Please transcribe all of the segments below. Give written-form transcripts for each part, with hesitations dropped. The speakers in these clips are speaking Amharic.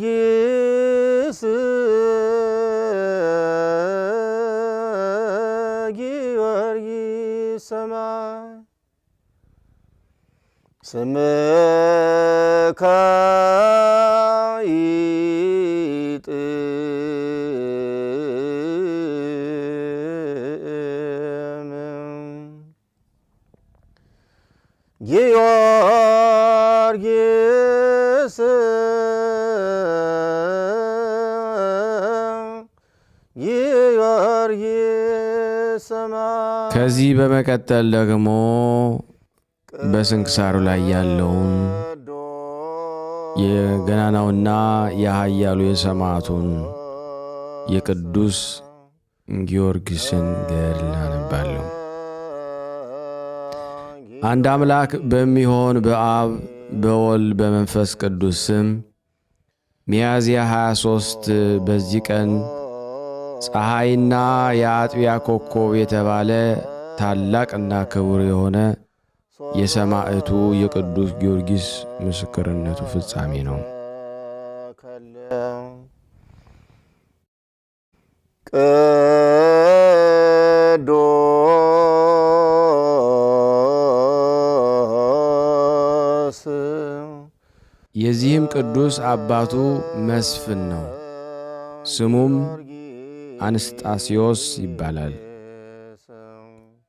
ጊዮርጊስ ጊዮርጊስ ሰማይ ስምከ ይጥም ጊዮርጊስ ጊዮርጊስ ሰማይ። ከዚህ በመቀጠል ደግሞ በስንክሳሩ ላይ ያለውን የገናናውና የኃያሉ የሰማዕቱን የቅዱስ ጊዮርጊስን ገድል አነባለሁ። አንድ አምላክ በሚሆን በአብ በወልድ በመንፈስ ቅዱስ ስም ሚያዝያ 23 በዚህ ቀን ፀሐይና የአጥቢያ ኮከብ የተባለ ታላቅና ክቡር የሆነ የሰማዕቱ የቅዱስ ጊዮርጊስ ምስክርነቱ ፍጻሜ ነው። የዚህም ቅዱስ አባቱ መስፍን ነው። ስሙም አንስጣስዮስ ይባላል።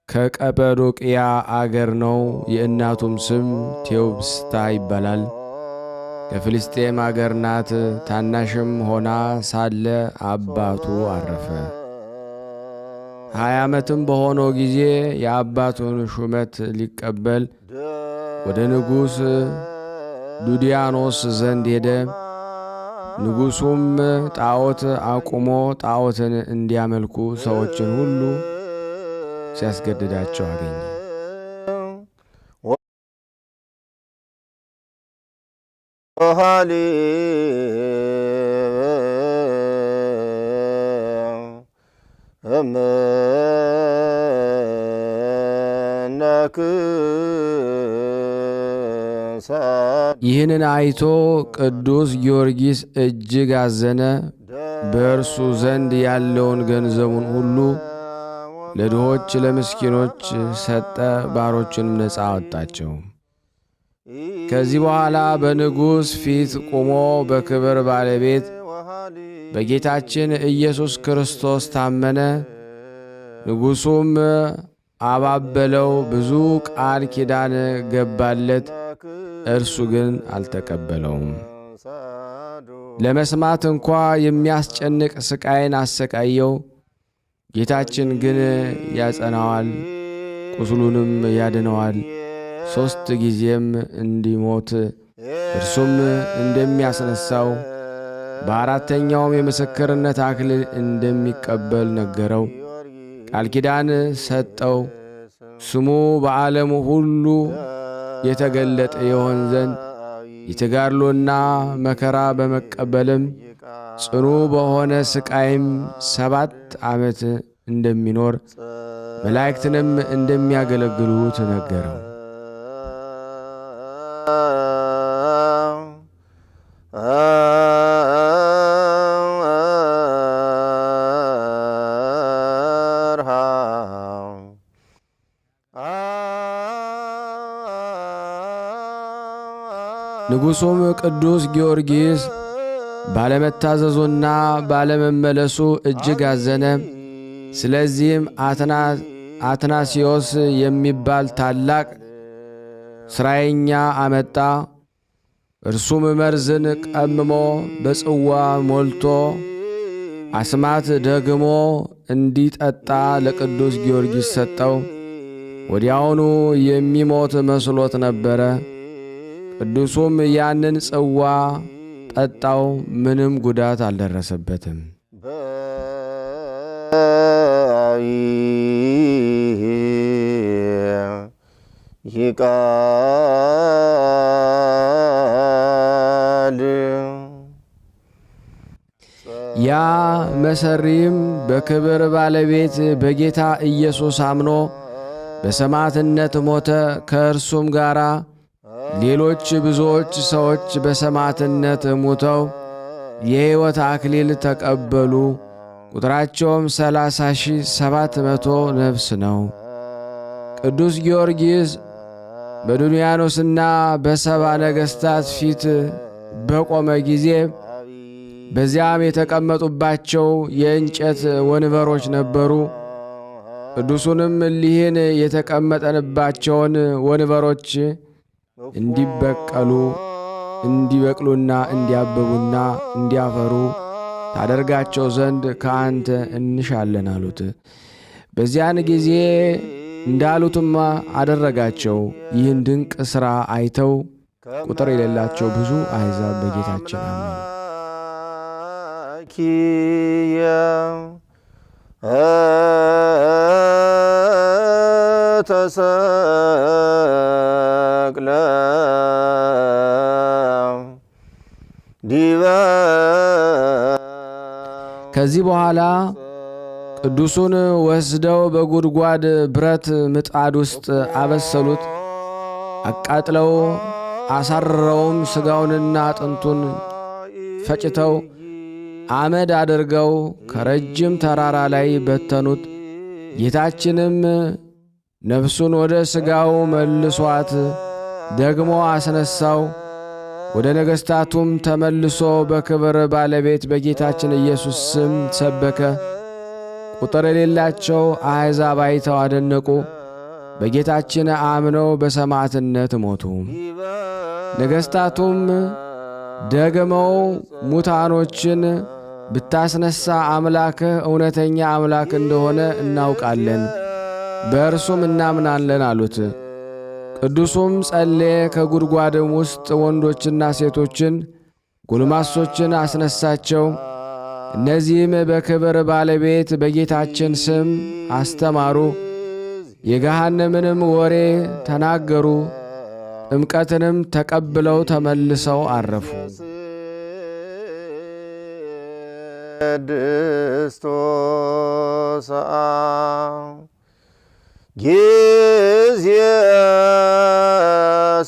ከቀጰዶቅያ አገር ነው። የእናቱም ስም ቴዎብስታ ይባላል። ከፍልስጤም አገር ናት። ታናሽም ሆና ሳለ አባቱ አረፈ። 20 ዓመትም በሆነው ጊዜ የአባቱን ሹመት ሊቀበል ወደ ንጉሥ ዱዲያኖስ ዘንድ ሄደ። ንጉሡም ጣዖት አቁሞ ጣዖትን እንዲያመልኩ ሰዎችን ሁሉ ሲያስገድዳቸው አገኘ። ይህንን አይቶ ቅዱስ ጊዮርጊስ እጅግ አዘነ። በእርሱ ዘንድ ያለውን ገንዘቡን ሁሉ ለድሆች ለምስኪኖች ሰጠ። ባሮችንም ነፃ አወጣቸው። ከዚህ በኋላ በንጉሥ ፊት ቆሞ በክብር ባለቤት በጌታችን ኢየሱስ ክርስቶስ ታመነ። ንጉሡም አባበለው፣ ብዙ ቃል ኪዳን ገባለት። እርሱ ግን አልተቀበለውም። ለመስማት እንኳ የሚያስጨንቅ ስቃይን አሰቃየው። ጌታችን ግን ያጸናዋል፣ ቁስሉንም ያድነዋል። 3 ጊዜም እንዲሞት እርሱም እንደሚያስነሳው በ4ተኛውም የምስክርነት አክሊል እንደሚቀበል ነገረው። ቃል ኪዳን ሰጠው። ስሙ በዓለሙ ሁሉ የተገለጠ የሆን ዘንድ የተጋድሎና መከራ በመቀበልም ጽኑ በሆነ ስቃይም 7 ዓመት እንደሚኖር መላእክትንም እንደሚያገለግሉት ነገረው። ንጉሡም ቅዱስ ጊዮርጊስ ባለመታዘዙና ባለመመለሱ እጅግ አዘነ። ስለዚህም አትናሲዮስ የሚባል ታላቅ ሥራየኛ አመጣ። እርሱም መርዝን ቀምሞ በጽዋ ሞልቶ አስማት ደግሞ እንዲጠጣ ለቅዱስ ጊዮርጊስ ሰጠው። ወዲያውኑ የሚሞት መስሎት ነበረ። ቅዱሱም ያንን ጽዋ ጠጣው፣ ምንም ጉዳት አልደረሰበትም። ያ መሰሪም በክብር ባለቤት በጌታ ኢየሱስ አምኖ በሰማዕትነት ሞተ። ከእርሱም ጋር ሌሎች ብዙዎች ሰዎች በሰማዕትነት ሙተው የሕይወት አክሊል ተቀበሉ። ቁጥራቸውም 30,700 ነፍስ ነው። ቅዱስ ጊዮርጊስ በዱንያኖስና በሰባ ነገሥታት ፊት በቆመ ጊዜ በዚያም የተቀመጡባቸው የእንጨት ወንበሮች ነበሩ። ቅዱሱንም እሊህን የተቀመጠንባቸውን ወንበሮች እንዲበቅሉና እንዲያብቡና እንዲያፈሩ ታደርጋቸው ዘንድ ከአንተ እንሻለን አሉት። በዚያን ጊዜ እንዳሉትማ አደረጋቸው። ይህን ድንቅ ሥራ አይተው ቁጥር የሌላቸው ብዙ አሕዛብ በጌታችን አመኑ። ተሰቅለ ዲበ ከዚህ በኋላ ቅዱሱን ወስደው በጉድጓድ ብረት ምጣድ ውስጥ አበሰሉት። አቃጥለው አሳርረውም ሥጋውንና አጥንቱን ፈጭተው አመድ አድርገው ከረጅም ተራራ ላይ በተኑት። ጌታችንም ነፍሱን ወደ ሥጋው መልሷት ደግሞ አስነሳው። ወደ ነገሥታቱም ተመልሶ በክብር ባለቤት በጌታችን ኢየሱስ ስም ሰበከ። ቁጥር የሌላቸው አሕዛብ አይተው አደነቁ። በጌታችን አምነው በሰማዕትነት ሞቱ። ነገሥታቱም ደግመው ሙታኖችን ብታስነሣ አምላክህ እውነተኛ አምላክ እንደሆነ እናውቃለን፣ በእርሱም እናምናለን አሉት። ቅዱሱም ጸለየ። ከጉድጓድም ውስጥ ወንዶችና ሴቶችን ጎልማሶችን አስነሳቸው። እነዚህም በክብር ባለቤት በጌታችን ስም አስተማሩ፣ የገሃነምንም ወሬ ተናገሩ። ጥምቀትንም ተቀብለው ተመልሰው አረፉ። ቅድስቶ ሰአ ጊዜ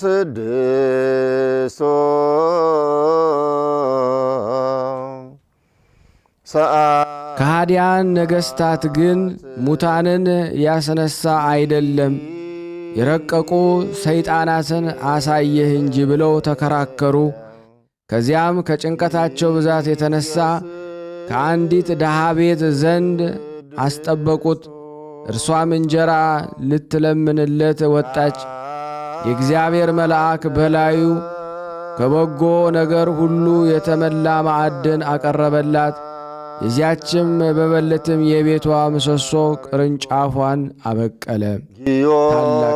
ስድስቶ ከሃዲያን ነገሥታት ግን ሙታንን ያስነሣ አይደለም የረቀቁ ሰይጣናትን አሳየህ እንጂ ብለው ተከራከሩ። ከዚያም ከጭንቀታቸው ብዛት የተነሣ ከአንዲት ድሃ ቤት ዘንድ አስጠበቁት። እርሷም እንጀራ ልትለምንለት ወጣች። የእግዚአብሔር መልአክ በላዩ ከበጎ ነገር ሁሉ የተመላ ማዕድን አቀረበላት። የዚያችም በመበለትም የቤቷ ምሰሶ ቅርንጫፏን አበቀለ። ታላቅ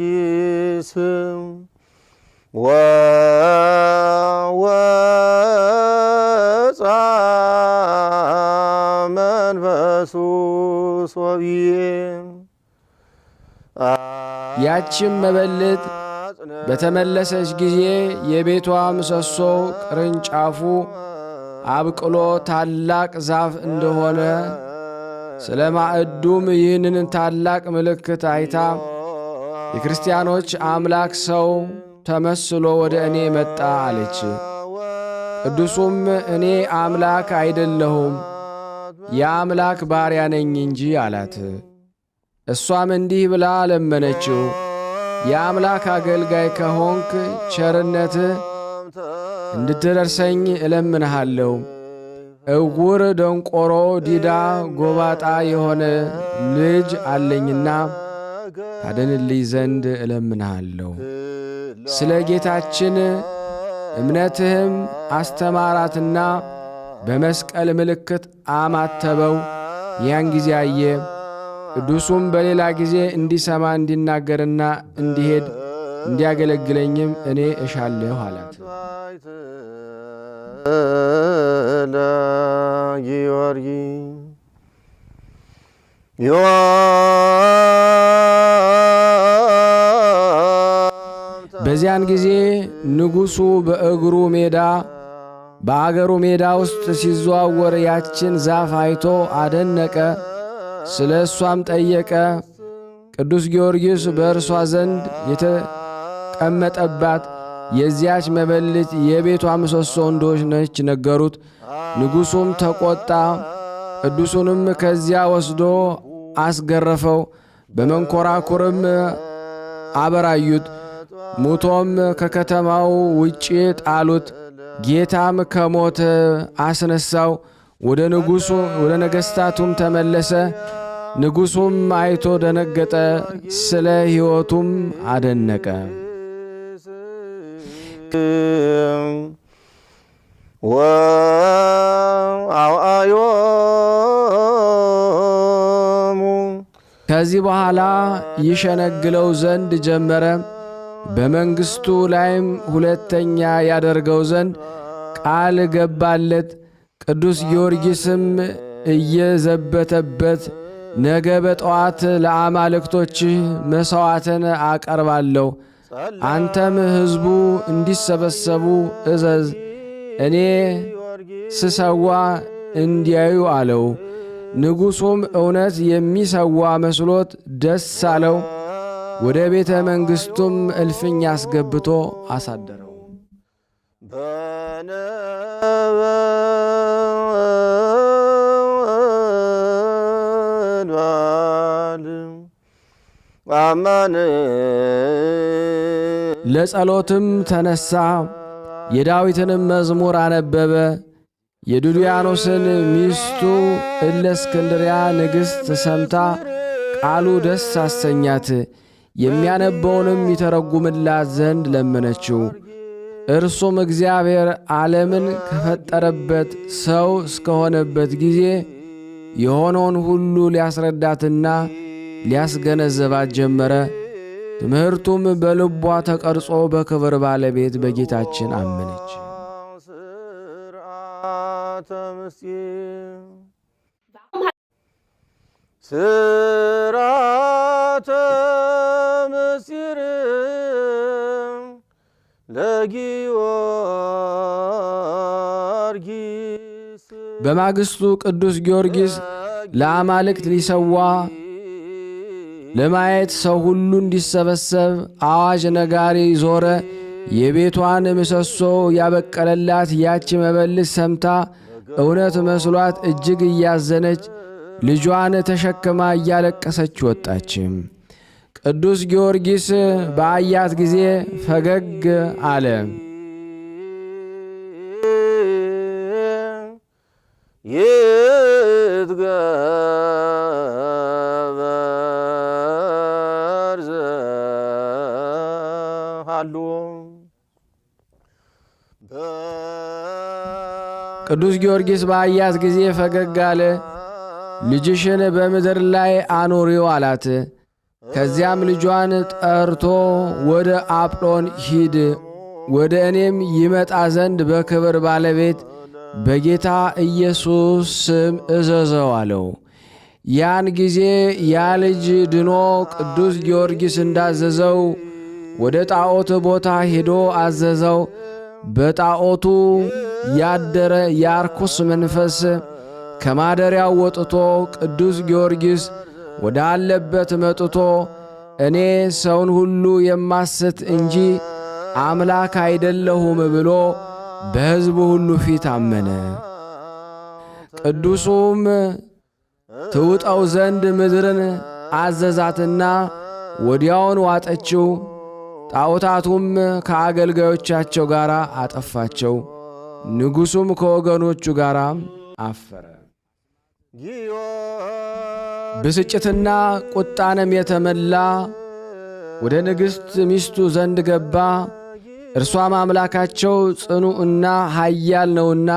ጊዮርጊስም ወወፃ መንፈሱ ሶብዬ ያችም መበለት በተመለሰች ጊዜ የቤቷ ምሰሶ ቅርንጫፉ አብቅሎ ታላቅ ዛፍ እንደሆነ ስለ ማዕዱም ይህንን ታላቅ ምልክት አይታ የክርስቲያኖች አምላክ ሰው ተመስሎ ወደ እኔ መጣ አለች። ቅዱሱም እኔ አምላክ አይደለሁም የአምላክ ባሪያ ነኝ እንጂ አላት። እሷም እንዲህ ብላ ለመነችው፣ የአምላክ አገልጋይ ከሆንክ ቸርነትህ እንድትደርሰኝ እለምንሃለሁ። እውር፣ ደንቆሮ፣ ዲዳ፣ ጎባጣ የሆነ ልጅ አለኝና ታድንልኝ ዘንድ እለምንሃለሁ። ስለ ጌታችን እምነትህም አስተማራትና በመስቀል ምልክት አማተበው። ያን ጊዜ አየ። ቅዱሱም በሌላ ጊዜ እንዲሰማ እንዲናገርና እንዲሄድ እንዲያገለግለኝም እኔ እሻለሁ አላት። በዚያን ጊዜ ንጉሡ በእግሩ ሜዳ በአገሩ ሜዳ ውስጥ ሲዘዋወር ያችን ዛፍ አይቶ አደነቀ። ስለ እሷም ጠየቀ። ቅዱስ ጊዮርጊስ በእርሷ ዘንድ የተቀመጠባት የዚያች መበለት የቤቷ ምሰሶ እንደሆነች ነገሩት። ንጉሡም ተቈጣ። ቅዱሱንም ከዚያ ወስዶ አስገረፈው፣ በመንኰራኵርም አበራዩት። ሙቶም ከከተማው ውጭ ጣሉት። ጌታም ከሞት አስነሳው። ወደ ነገሥታቱም ተመለሰ። ንጉሡም አይቶ ደነገጠ፣ ስለ ሕይወቱም አደነቀ። ከዚህ በኋላ ይሸነግለው ዘንድ ጀመረ። በመንግሥቱ ላይም ሁለተኛ ያደርገው ዘንድ ቃል ገባለት። ቅዱስ ጊዮርጊስም እየዘበተበት ነገ በጠዋት ለአማልክቶችህ መሥዋዕትን አቀርባለሁ፣ አንተም ሕዝቡ እንዲሰበሰቡ እዘዝ፣ እኔ ስሰዋ እንዲያዩ አለው። ንጉሡም እውነት የሚሰዋ መስሎት ደስ አለው። ወደ ቤተ መንግሥቱም እልፍኝ አስገብቶ አሳደረው። ለጸሎትም ተነሣ። የዳዊትንም መዝሙር አነበበ። የዱድያኖስን ሚስቱ እለእስክንድርያ ንግሥት ሰምታ ቃሉ ደስ አሰኛት። የሚያነበውንም ይተረጉምላት ዘንድ ለመነችው። እርሱም እግዚአብሔር ዓለምን ከፈጠረበት ሰው እስከሆነበት ጊዜ የሆነውን ሁሉ ሊያስረዳትና ሊያስገነዘባት ጀመረ። ትምህርቱም በልቧ ተቀርጾ በክብር ባለቤት በጌታችን አመነች። ስርዓተ ምስጢር ለጊዮርጊስ። በማግስቱ ቅዱስ ጊዮርጊስ ለአማልክት ሊሰዋ ለማየት ሰው ሁሉ እንዲሰበሰብ አዋጅ ነጋሪ ዞረ። የቤቷን ምሰሶ ያበቀለላት ያች መበለት ሰምታ እውነት መስሏት እጅግ እያዘነች ልጇን ተሸክማ እያለቀሰች ወጣች። ቅዱስ ጊዮርጊስ በአያት ጊዜ ፈገግ አለ። ይትገበር ዘሃሉ ቅዱስ ጊዮርጊስ በአያት ጊዜ ፈገግ አለ። ልጅሽን በምድር ላይ አኖሪው አላት። ከዚያም ልጇን ጠርቶ ወደ አጵሎን ሂድ፣ ወደ እኔም ይመጣ ዘንድ በክብር ባለቤት በጌታ ኢየሱስ ስም እዘዘው አለው። ያን ጊዜ ያ ልጅ ድኖ ቅዱስ ጊዮርጊስ እንዳዘዘው ወደ ጣዖት ቦታ ሄዶ አዘዘው። በጣዖቱ ያደረ የርኩስ መንፈስ ከማደሪያው ወጥቶ ቅዱስ ጊዮርጊስ ወዳለበት መጥቶ እኔ ሰውን ሁሉ የማስት እንጂ አምላክ አይደለሁም ብሎ በሕዝቡ ሁሉ ፊት አመነ። ቅዱሱም ትውጠው ዘንድ ምድርን አዘዛትና ወዲያውን ዋጠችው። ጣዖታቱም ከአገልጋዮቻቸው ጋር አጠፋቸው። ንጉሡም ከወገኖቹ ጋር አፈረ። ብስጭትና ቁጣንም የተመላ ወደ ንግሥት ሚስቱ ዘንድ ገባ። እርሷም አምላካቸው ጽኑዕና ኃያል ነውና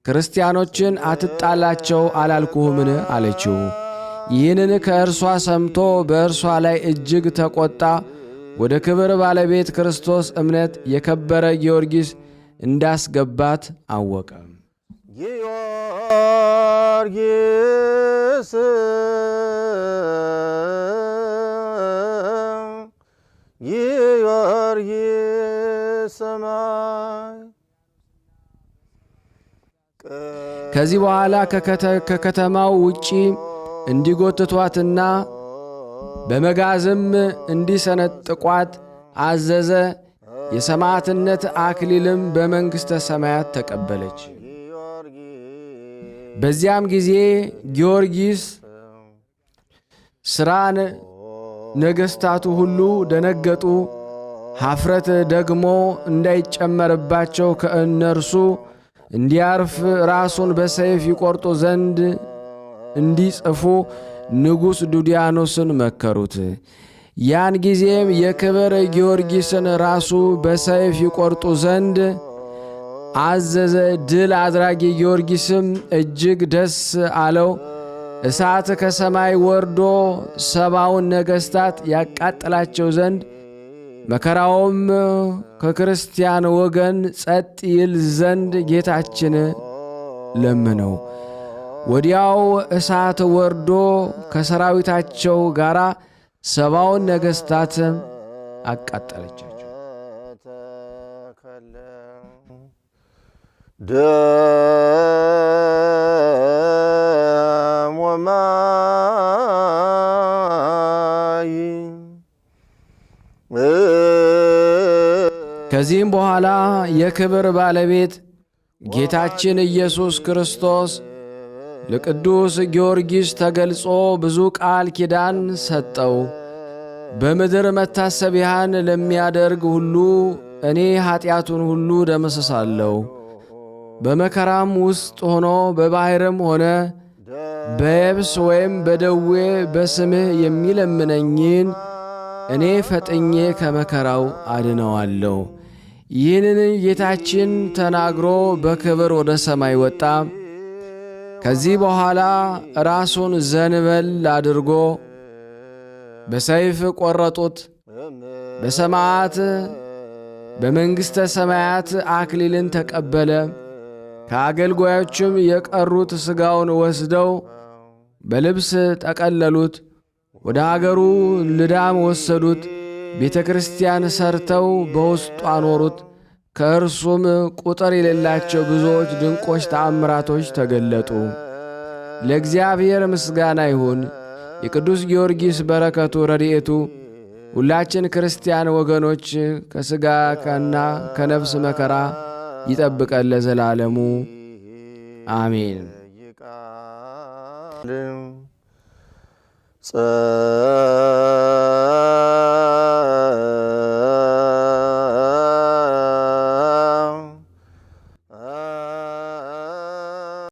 ክርስቲያኖችን አትጣላቸው አላልኩህምን? አለችው። ይህንን ከእርሷ ሰምቶ በእርሷ ላይ እጅግ ተቈጣ። ወደ ክብር ባለቤት ክርስቶስ እምነት የከበረ ጊዮርጊስ እንዳስገባት አወቀ። ጊዮርጊስ ጊዮርጊስ ሰማይ። ከዚህ በኋላ ከከተማው ውጪ እንዲጎትቷትና በመጋዝም እንዲሰነጥቋት አዘዘ። የሰማዕትነት አክሊልም በመንግሥተ ሰማያት ተቀበለች። በዚያም ጊዜ ጊዮርጊስ ሥራን ነገሥታቱ ሁሉ ደነገጡ። ኀፍረት ደግሞ እንዳይጨመርባቸው ከእነርሱ እንዲያርፍ ራሱን በሰይፍ ይቈርጡ ዘንድ እንዲጽፉ ንጉሥ ዱድያኖስን መከሩት። ያን ጊዜም የክብር ጊዮርጊስን ራሱ በሰይፍ ይቈርጡ ዘንድ አዘዘ። ድል አድራጊ ጊዮርጊስም እጅግ ደስ አለው። እሳት ከሰማይ ወርዶ 70ውን ነገሥታት ያቃጥላቸው ዘንድ መከራውም ከክርስቲያን ወገን ጸጥ ይል ዘንድ ጌታችን ለመነው። ወዲያው እሳት ወርዶ ከሰራዊታቸው ጋር 70ውን ነገሥታት አቃጠለቻቸው። ደም ወማይ ከዚህም በኋላ የክብር ባለቤት ጌታችን ኢየሱስ ክርስቶስ ለቅዱስ ጊዮርጊስ ተገልጾ ብዙ ቃል ኪዳን ሰጠው። በምድር መታሰቢያን ለሚያደርግ ሁሉ እኔ ኀጢአቱን ሁሉ ደመስሳለሁ። በመከራም ውስጥ ሆኖ በባሕርም ሆነ በየብስ ወይም በደዌ በስምህ የሚለምነኝን እኔ ፈጥኜ ከመከራው አድነዋለሁ። ይህንን ጌታችን ተናግሮ በክብር ወደ ሰማይ ወጣ። ከዚህ በኋላ ራሱን ዘንበል አድርጎ በሰይፍ ቈረጡት። በሰማዕት በመንግሥተ ሰማያት አክሊልን ተቀበለ። ከአገልጋዮችም የቀሩት ሥጋውን ወስደው በልብስ ጠቀለሉት። ወደ አገሩ ልዳም ወሰዱት። ቤተ ክርስቲያን ሰርተው በውስጡ አኖሩት። ከእርሱም ቁጥር የሌላቸው ብዙዎች ድንቆች ተአምራቶች ተገለጡ። ለእግዚአብሔር ምስጋና ይሁን። የቅዱስ ጊዮርጊስ በረከቱ ረድኤቱ ሁላችን ክርስቲያን ወገኖች ከሥጋና ከነፍስ መከራ ይጠብቀን ለዘላለሙ አሜን። ጸ